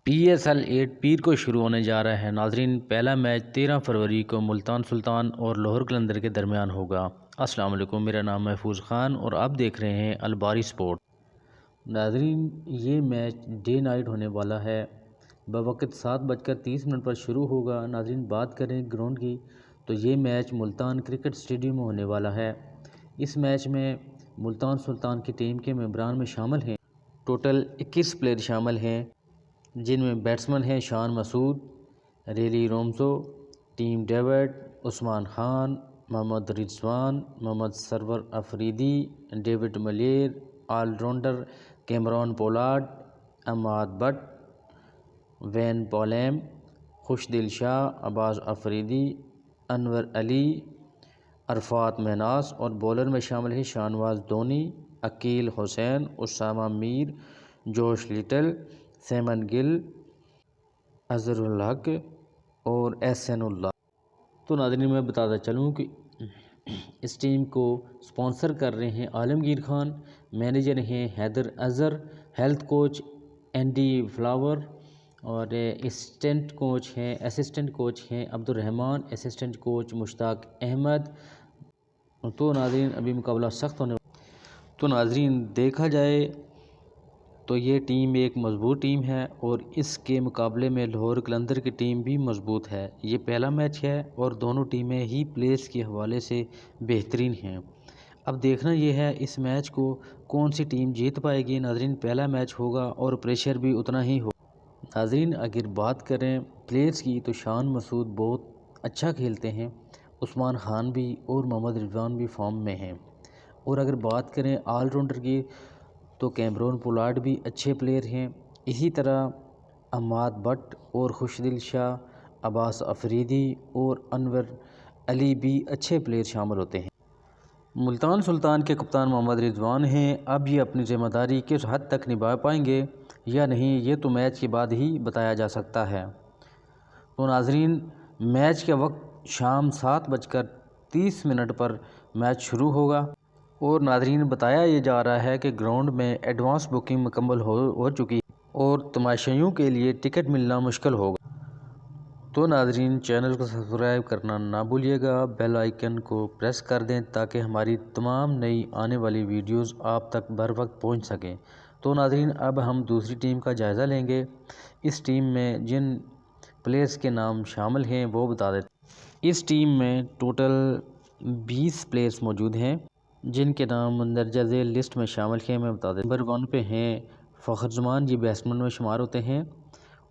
PSL 8 پیر کو شروع ہونے جا رہا ہے ناظرین۔ پہلا میچ 13 فروری کو ملتان سلطان اور لاہور قلندر کے درمیان ہوگا۔ السلام علیکم، میرا نام محفوظ خان اور آپ دیکھ رہے ہیں الباری سپورٹ۔ ناظرین یہ میچ ڈے نائٹ ہونے والا ہے، بوقت 7:30 پر شروع ہوگا۔ ناظرین بات کریں گراؤنڈ کی تو یہ میچ ملتان کرکٹ اسٹیڈیم میں ہونے والا ہے۔ اس میچ میں ملتان سلطان کی ٹیم کے ممبران میں شامل ہیں، ٹوٹل 21 پلیئر شامل ہیں، جن میں بیٹسمن ہیں Shan Masood, Rilee Rossouw, Tim David, Usman Khan, Muhammad Rizwan, Muhammad Sarwar Afridi, David Miller, all rounder Cameron Pollard, Imad Butt, Wayne پولیم، خوشدل شاہ، عباس افریدی، انور علی، عرفات مہناز، اور بولر میں شامل ہیں شاہنواز دھونی، عقیل حسین، اسامہ میر، جوش لٹل، سیمن گل، اظہر الحق اور احسن اللہ۔ تو ناظرین میں بتاتا چلوں کہ اس ٹیم کو سپانسر کر رہے ہیں عالمگیر خان، مینیجر ہیں Haider Azhar, health coach Andy Flower, اور اسسٹنٹ کوچ ہیں عبد الرحمن، اسسٹنٹ کوچ مشتاق احمد۔ تو ناظرین ابھی مقابلہ سخت ہونے والا۔ تو ناظرین دیکھا جائے تو یہ ٹیم ایک مضبوط ٹیم ہے اور اس کے مقابلے میں لاہور قلندر کی ٹیم بھی مضبوط ہے۔ یہ پہلا میچ ہے اور دونوں ٹیمیں ہی پلیئرز کے حوالے سے بہترین ہیں۔ اب دیکھنا یہ ہے اس میچ کو کون سی ٹیم جیت پائے گی۔ ناظرین پہلا میچ ہوگا اور پریشر بھی اتنا ہی ہوگا۔ ناظرین اگر بات کریں پلیئرز کی تو شان مسعود بہت اچھا کھیلتے ہیں، عثمان خان بھی اور محمد رضوان بھی فارم میں ہیں، اور اگر بات کریں آل راؤنڈر کی تو کیمرون پولارڈ بھی اچھے پلیئر ہیں۔ اسی طرح عماد بٹ اور خوشدل شاہ، عباس افریدی اور انور علی بھی اچھے پلیئر شامل ہوتے ہیں۔ ملتان سلطان کے کپتان محمد رضوان ہیں، اب یہ اپنی ذمہ داری کس حد تک نبھا پائیں گے یا نہیں یہ تو میچ کے بعد ہی بتایا جا سکتا ہے۔ تو ناظرین میچ کا وقت شام 7:30 پر میچ شروع ہوگا، اور ناظرین بتایا یہ جا رہا ہے کہ گراؤنڈ میں ایڈوانس بکنگ مکمل ہو چکی ہے اور تماشائیوں کے لیے ٹکٹ ملنا مشکل ہوگا۔ تو ناظرین چینل کو سبسکرائب کرنا نہ بھولیے گا، بیل آئیکن کو پریس کر دیں تاکہ ہماری تمام نئی آنے والی ویڈیوز آپ تک بر وقت پہنچ سکیں۔ تو ناظرین اب ہم دوسری ٹیم کا جائزہ لیں گے۔ اس ٹیم میں جن پلیئرز کے نام شامل ہیں وہ بتا دیتے ہیں۔ اس ٹیم میں ٹوٹل 20 پلیئرز موجود ہیں جن کے نام مندرجہ ذیل لسٹ میں شامل ہیں، میں بتا دیں۔ نمبر 1 پہ ہیں فخر زمان، یہ بیٹسمین میں شمار ہوتے ہیں،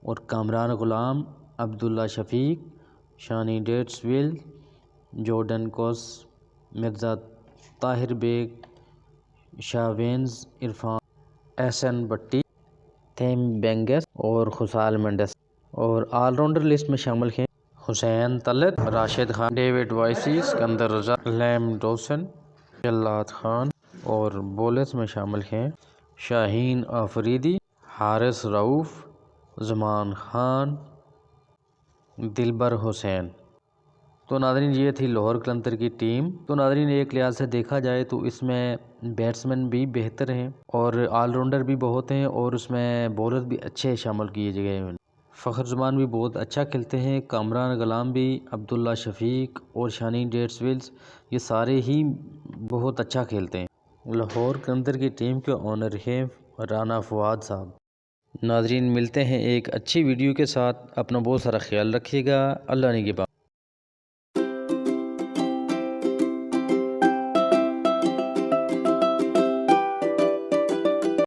اور کامران غلام، عبداللہ شفیق، شانی ڈیٹسویل، جورڈن کوس، مرزا طاہر بیگ، شاوینز عرفان، احسن بٹی، تھیم بینگس اور خصال مینڈس۔ اور آل راؤنڈر لسٹ میں شامل ہیں حسین طلعت، راشد خان، ڈیوڈ وائسی، سکندر رضا، لیم ڈوسن، جلاد خان، اور بولرز میں شامل ہیں شاہین آفریدی، حارث رؤوف، زمان خان، دلبر حسین۔ تو ناظرین یہ تھی لاہور قلندر کی ٹیم۔ تو ناظرین ایک لحاظ سے دیکھا جائے تو اس میں بیٹسمین بھی بہتر ہیں اور آل راؤنڈر بھی بہت ہیں، اور اس میں بولر بھی اچھے شامل کیے گئے ہیں۔ فخر زمان بھی بہت اچھا کھیلتے ہیں، کامران غلام بھی، عبداللہ شفیق اور شانی ڈیٹسویلز یہ سارے ہی بہت اچھا کھیلتے ہیں۔ لاہور قلندر کی ٹیم کے اونر ہیں رانا فواد صاحب۔ ناظرین ملتے ہیں ایک اچھی ویڈیو کے ساتھ، اپنا بہت سارا خیال رکھیے گا، اللہ نگہبان۔